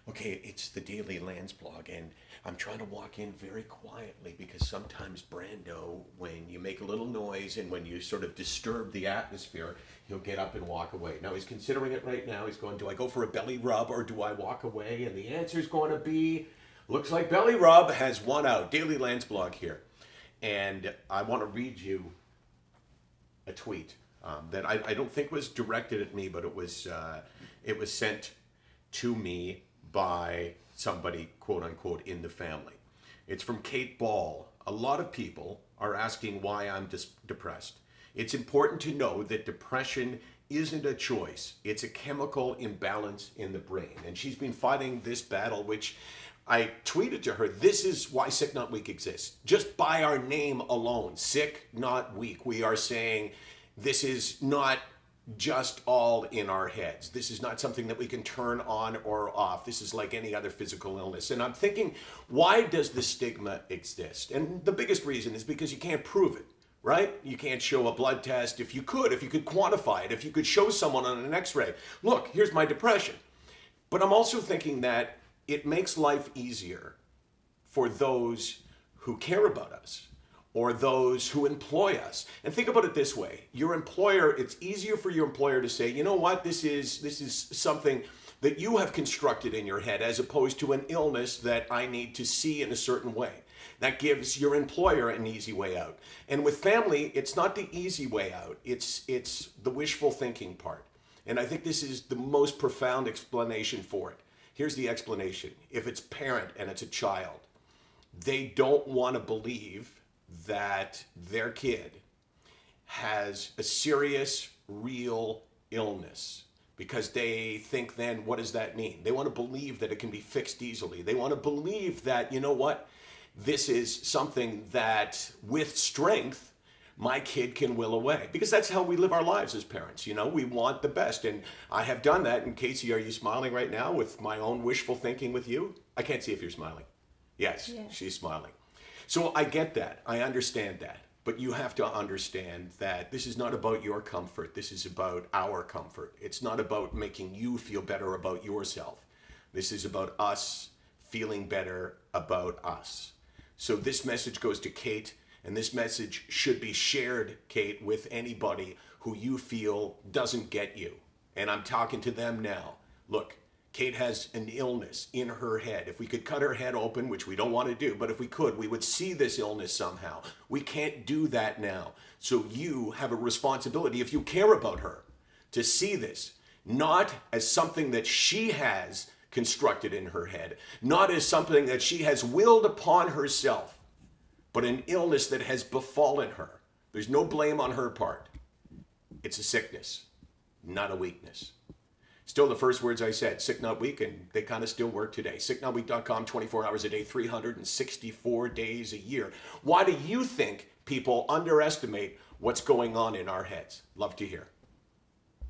Okay, it's the daily Landsblog, and I'm trying to walk in very quietly because sometimes Brando, when you make a little noise and when you sort of disturb the atmosphere, he'll get up and walk away. Now he's considering it right now. He's going, do I go for a belly rub or do I walk away? And the answer is going to be, looks like belly rub has won out. Daily Landsblog here. And I want to read you a tweet that I don't think was directed at me, but it was sent to me by somebody, quote unquote, in the family. It's from Kate Ball. A lot of people are asking why I'm depressed. It's important to know that depression isn't a choice. It's a chemical imbalance in the brain. And she's been fighting this battle, which I tweeted to her, this is why Sick Not Weak exists. Just by our name alone, Sick Not Weak, we are saying this is not just all in our heads. This is not something that we can turn on or off. This is like any other physical illness. And I'm thinking, why does the stigma exist? And the biggest reason is because you can't prove it, right? You can't show a blood test. If you could quantify it, if you could show someone on an x-ray, look, here's my depression. But I'm also thinking that it makes life easier for those who care about us, or those who employ us. And think about it this way. Your employer, it's easier for your employer to say, you know what, this is something that you have constructed in your head as opposed to an illness that I need to see in a certain way. That gives your employer an easy way out. And with family, it's not the easy way out. It's the wishful thinking part. And I think this is the most profound explanation for it. Here's the explanation. If it's parent and it's a child, they don't want to believe that their kid has a serious, real illness, because they think then, what does that mean? They want to believe that it can be fixed easily. They want to believe that, you know what, this is something that with strength, my kid can will away. Because that's how we live our lives as parents. You know, we want the best. And I have done that. And Casey, are you smiling right now with my own wishful thinking with you? I can't see if you're smiling. Yes, yeah. She's smiling. So I get that. I understand that. But you have to understand that this is not about your comfort. This is about our comfort. It's not about making you feel better about yourself. This is about us feeling better about us. So this message goes to Kate, and this message should be shared, Kate, with anybody who you feel doesn't get you. And I'm talking to them now. Look, Kate has an illness in her head. If we could cut her head open, which we don't want to do, but if we could, we would see this illness somehow. We can't do that now. So you have a responsibility, if you care about her, to see this, not as something that she has constructed in her head, not as something that she has willed upon herself, but an illness that has befallen her. There's no blame on her part. It's a sickness, not a weakness. Still the first words I said, Sick Not Weak, and they kind of still work today. SickNotWeak.com, 24 hours a day, 364 days a year. Why do you think people underestimate what's going on in our heads? Love to hear.